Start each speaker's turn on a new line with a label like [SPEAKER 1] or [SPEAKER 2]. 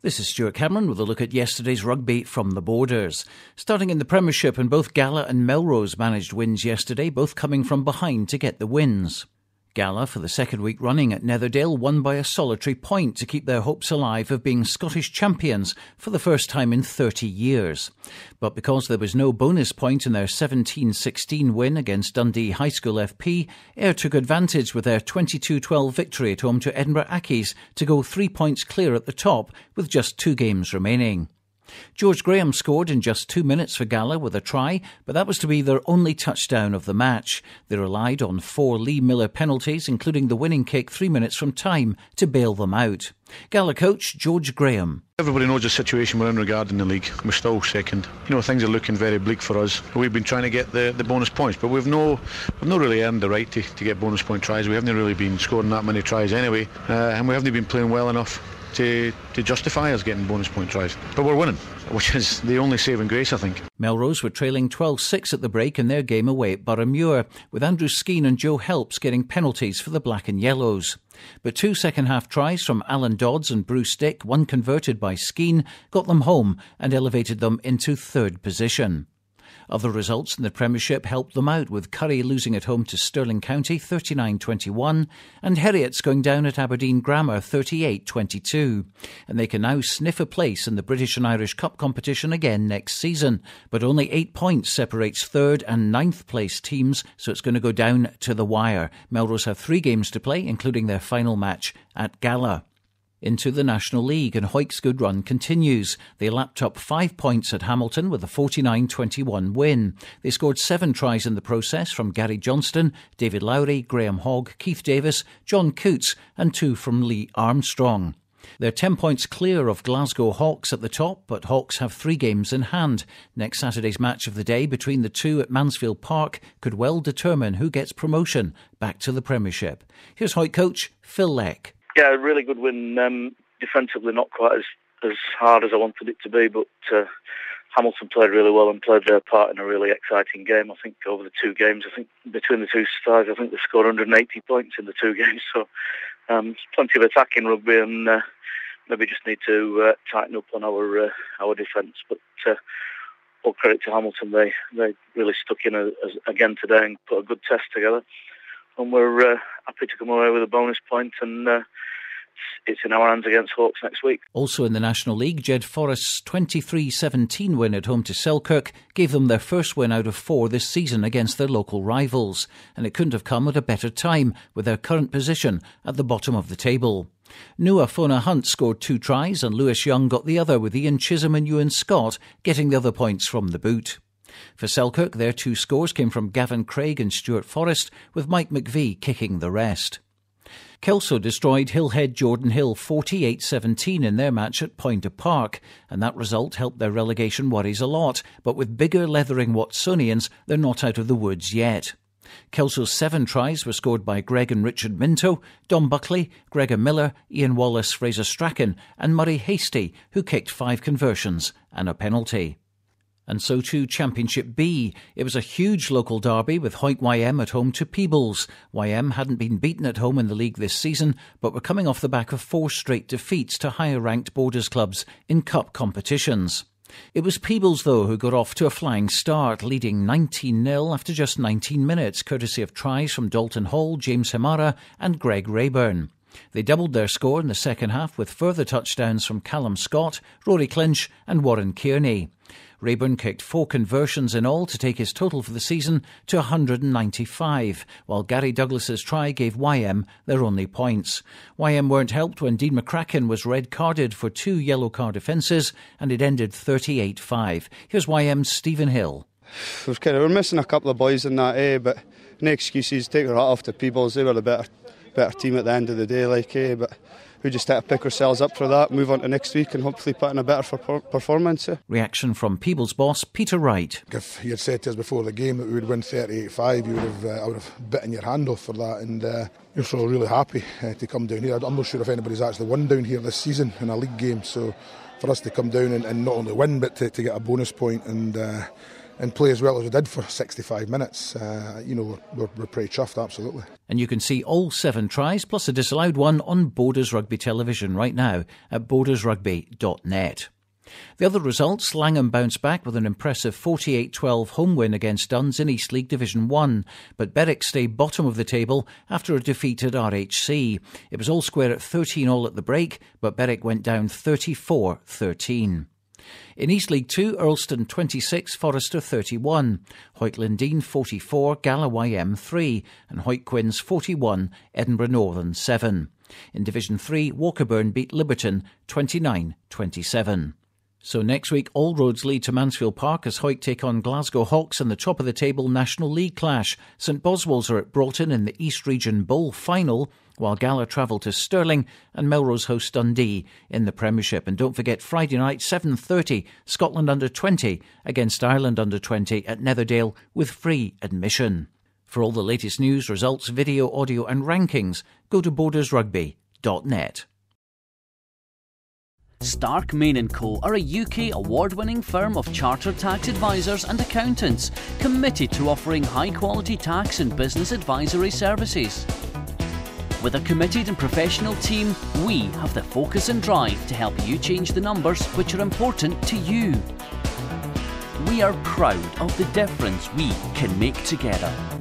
[SPEAKER 1] This is Stuart Cameron with a look at yesterday's rugby from the Borders. Starting in the Premiership, and both Gala and Melrose managed wins yesterday, both coming from behind to get the wins. Gala, for the second week running at Netherdale, won by a solitary point to keep their hopes alive of being Scottish champions for the first time in 30 years. But because there was no bonus point in their 17-16 win against Dundee High School FP, Ayr took advantage with their 22-12 victory at home to Edinburgh Accies to go 3 points clear at the top with just 2 games remaining. George Graham scored in just 2 minutes for Gala with a try, but that was to be their only touchdown of the match. They relied on 4 Lee Miller penalties, including the winning kick 3 minutes from time, to bail them out. Gala coach George Graham.
[SPEAKER 2] Everybody knows the situation we're in regarding the league. We're still second. Things are looking very bleak for us. We've been trying to get the bonus points, but we've not really earned the right to get bonus point tries. We haven't really been scoring that many tries anyway, and we haven't been playing well enough to justify us getting bonus point tries. But we're winning, which is the only saving grace, I think.
[SPEAKER 1] Melrose were trailing 12-6 at the break in their game away at Boroughmuir, with Andrew Skeen and Joe Helps getting penalties for the Black and Yellows. But 2 second-half tries from Alan Dodds and Bruce Dick, one converted by Skeen, got them home and elevated them into 3rd position. Other results in the Premiership helped them out, with Curry losing at home to Stirling County 39-21 and Heriots going down at Aberdeen Grammar 38-22. And they can now sniff a place in the British and Irish Cup competition again next season. But only 8 points separates 3rd and 9th place teams, so it's going to go down to the wire. Melrose have 3 games to play, including their final match at Gala. Into the National League, and Hoyk's good run continues. They lapped up 5 points at Hamilton with a 49-21 win. They scored 7 tries in the process from Gary Johnston, David Lowry, Graham Hogg, Keith Davis, John Coots and 2 from Lee Armstrong. They're 10 points clear of Glasgow Hawks at the top, but Hawks have 3 games in hand. Next Saturday's match of the day between the two at Mansfield Park could well determine who gets promotion back to the Premiership. Here's Hoyk coach Phil Leck.
[SPEAKER 3] Yeah, a really good win. Defensively, not quite as hard as I wanted it to be, but Hamilton played really well and played their part in a really exciting game. I think over the 2 games, between the two sides, I think they scored 180 points in the 2 games. So plenty of attacking rugby, and maybe just need to tighten up on our defence. But all credit to Hamilton, they really stuck in again today and put a good test together. And we're happy to come away with a bonus point, and it's in our hands against Hawks next week.
[SPEAKER 1] Also in the National League, Jed Forrest's 23-17 win at home to Selkirk gave them their first win out of 4 this season against their local rivals, and it couldn't have come at a better time with their current position at the bottom of the table. Nua Fona Hunt scored 2 tries and Lewis Young got the other, with Ian Chisholm and Ewan Scott getting the other points from the boot. For Selkirk, their 2 scores came from Gavin Craig and Stuart Forrest, with Mike McVie kicking the rest. Kelso destroyed Hillhead Jordan Hill 48-17 in their match at Poynter Park, and that result helped their relegation worries a lot, but with bigger leathering Watsonians, they're not out of the woods yet. Kelso's 7 tries were scored by Greg and Richard Minto, Dom Buckley, Gregor Miller, Ian Wallace, Fraser Strachan and Murray Hasty, who kicked 5 conversions and a penalty. And so too Championship B. It was a huge local derby with Hoyk YM at home to Peebles. YM hadn't been beaten at home in the league this season, but were coming off the back of 4 straight defeats to higher-ranked Borders clubs in cup competitions. It was Peebles, though, who got off to a flying start, leading 19-0 after just 19 minutes, courtesy of tries from Dalton Hall, James Hemara and Greg Rayburn. They doubled their score in the second half with further touchdowns from Callum Scott, Rory Clinch and Warren Kearney. Rayburn kicked 4 conversions in all to take his total for the season to 195, while Gary Douglas's try gave YM their only points. YM weren't helped when Dean McCracken was red-carded for 2 yellow card offences, and it ended 38-5. Here's YM's Stephen Hill.
[SPEAKER 4] We're missing a couple of boys in that, but no excuses. Take your hat off to Peebles. They were the better team at the end of the day, but we just had to pick ourselves up for that, move on to next week and hopefully put in a better performance.
[SPEAKER 1] Reaction from Peebles boss Peter Wright.
[SPEAKER 5] If you had said to us before the game that we would win 38-5, I would have bitten your hand off for that, and you're so really happy to come down here. I'm not sure if anybody's actually won down here this season in a league game, so for us to come down and not only win but to get a bonus point and and play as well as we did for 65 minutes, we're pretty chuffed, absolutely.
[SPEAKER 1] And you can see all 7 tries plus a disallowed one on Borders Rugby television right now at bordersrugby.net. The other results, Langham bounced back with an impressive 48-12 home win against Duns in East League Division 1, but Berwick stayed bottom of the table after a defeat at RHC. It was all square at 13-all at the break, but Berwick went down 34-13. In East League 2, Earlston 26, Forrester 31, Hoyt Lindeen 44, Gala YM 3, and Hoyt Quinns 41, Edinburgh Northern 7. In Division 3, Walkerburn beat Liberton 29-27. So next week, all roads lead to Mansfield Park as Hoyt take on Glasgow Hawks in the top-of-the-table National League clash. St Boswell's are at Broughton in the East Region Bowl final, while Gala travel to Stirling and Melrose host Dundee in the Premiership. And don't forget, Friday night, 7:30, Scotland under-20 against Ireland under-20 at Netherdale with free admission. For all the latest news, results, video, audio and rankings, go to bordersrugby.net.
[SPEAKER 6] Stark, Main & Co. are a UK award-winning firm of chartered tax advisors and accountants committed to offering high-quality tax and business advisory services. With a committed and professional team, we have the focus and drive to help you change the numbers which are important to you. We are proud of the difference we can make together.